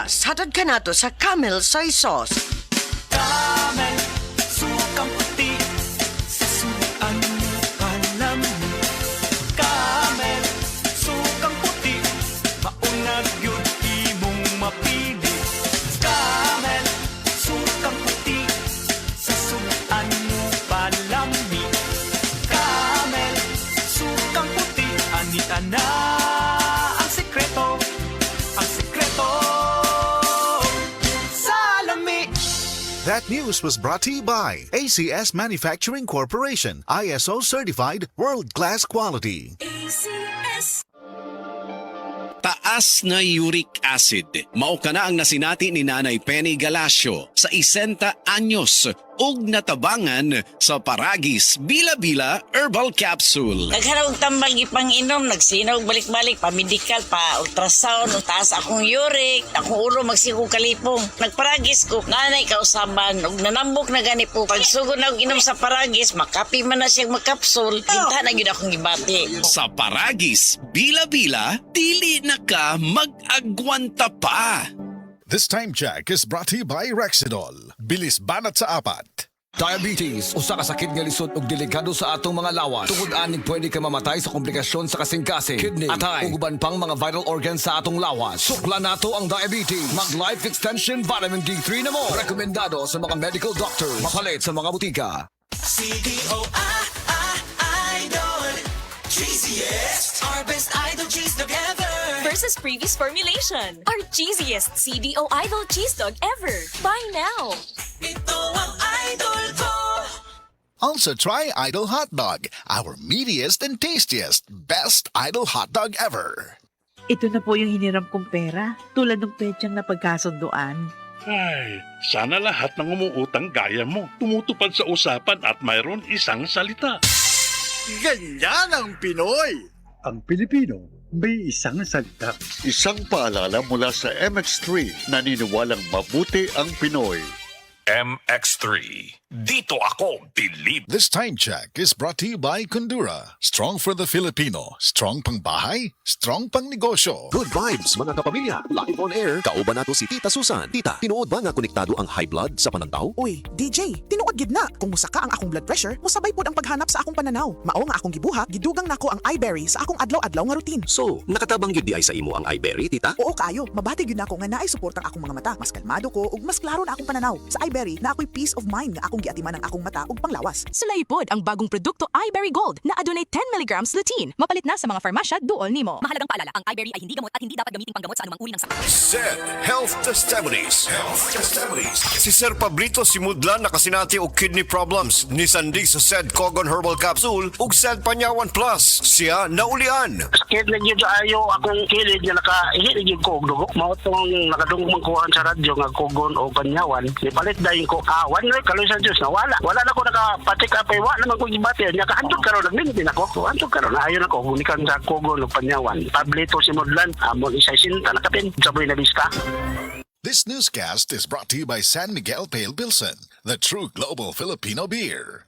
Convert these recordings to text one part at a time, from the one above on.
Plus, hatag ka nato sa Camel Soy Sauce. Camel, sukang puti, sa suan palami. Camel, sukang puti, maunag yun imong mapili. Camel, sukang puti, sa suan palami. Camel, sukang puti, anita na ang sekreto. Ang sekreto sa lami. That news was brought to you by ACS Manufacturing Corporation, ISO certified world-class quality. Taas na uric acid. Mao kana ang nasinati ni Nanay Penny Galasio sa 60 anyos ug natabangan sa Paragis Bila-Bila Herbal Capsule. Nagharap tambal gipang-inom, nagsinaw balik-balik, pa-medical, pa-ultrasound, taas akong uric, akong ulo magsigo kalipong. Nagparagis ko, nanay kausaban, ug nanambok na gani po. Pagsugod na og inom sa paragis, makapi man na siyang magkapsul, hinta na gyud akong gibati. Sa Paragis Bila-Bila, dili na ka mag-agwanta pa. This time check is brought to you by Rexidol. Bilis banat sa apat. Diabetes, usa ka sakit nga lisod ug delikado sa atong mga lawas. Tungod aning pwede ka mamatay sa komplikasyon sa kasing-kasing, kidney, atay, ug uban pang mga vital organs sa atong lawas. Sukla nato ang diabetes. Mag Life Extension Vitamin D3 na mo. Rekomendado sa mga medical doctors. Mapalit sa mga butika. CDO Idol, cheesiest, our best idol cheese together. Versus previous formulation. Our cheesiest CDO Idol cheese dog ever. Buy now. Ito ang idol ko. Also try Idol Hot Dog, our meatiest and tastiest, best Idol Hot Dog ever. Ito na po yung hiniram kong pera, tulad ng petsang na pagkasunduan. Ay, sana lahat ng umuutang gaya mo tumutupad sa usapan at mayroon isang salita. Ganyan ang Pinoy! Ang Pilipino may isang salita. Isang paalala mula sa MX3, naniniwalang mabuti ang Pinoy. MX3. Dito ako believe. This time check is brought to you by Kundura. Strong for the Filipino. Strong pang bahay, strong pang negosyo. Good vibes mga kapamilya. Live on air. Kauban nato si Tita Susan. Tita, tinuod ba nga konektado ang high blood sa panantaw? Uy, DJ, tinuod gid na. Kung musaka ang akong blood pressure, musabay pod ang paghanap sa akong pananaw. Mao nga akong gibuhat, gidugang nako ang iBerry sa akong adlaw-adlaw nga routine. So, nakatabang yun di ay sa imo ang iBerry, Tita? Oo kayo, mabati gyud nako nga naay support ang akong mga mata. Mas kalmado ko ug mas klaro na akong pananaw. Sa iBerry na ako'y peace of mind nga akong giatiman ang akong mata ug panglawas. Sulaypod ang bagong produkto iBerry Gold na adunay 10 mg lutein. Mapalit na sa mga farmasya duol nimo. Mahalagang paalala, ang iBerry ay hindi gamot at hindi dapat gamiting panggamot sa anumang uri ng sakit. Said Health Testimonies. Si Sir Pablito Simudlan nakasinati og kidney problems. Nisandig sa Said Cogon Herbal Capsule ug Said Panyawan Plus. Siya naulian. Sakit na gyud ayo akong kilid nga nakaihit gyud ko og dugo. Mao tong nakadungog man kuhan sa radyo nga Cogon o Panyawan. Nipalit dayon ko one week kaloy sa Diyos nawala. Wala na ko nakapatik apay wa naman ko gibati. Nya kaadto karon naglimit ako. Anto karon ayo na ko gunikan sa Cogon o Panyawan. Pablito Simudlan amon isa sinta na kapin sa Buena Vista. This newscast is brought to you by San Miguel Pale Pilsen, the true global Filipino beer.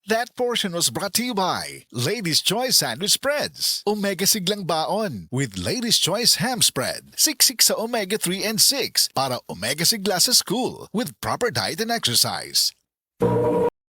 That portion was brought to you by Ladies' Choice Sandwich Spreads, Omega Siglang Baon, with Ladies' Choice Ham Spread, siksik sa Omega 3 and 6 para Omega Sigla sa school with proper diet and exercise.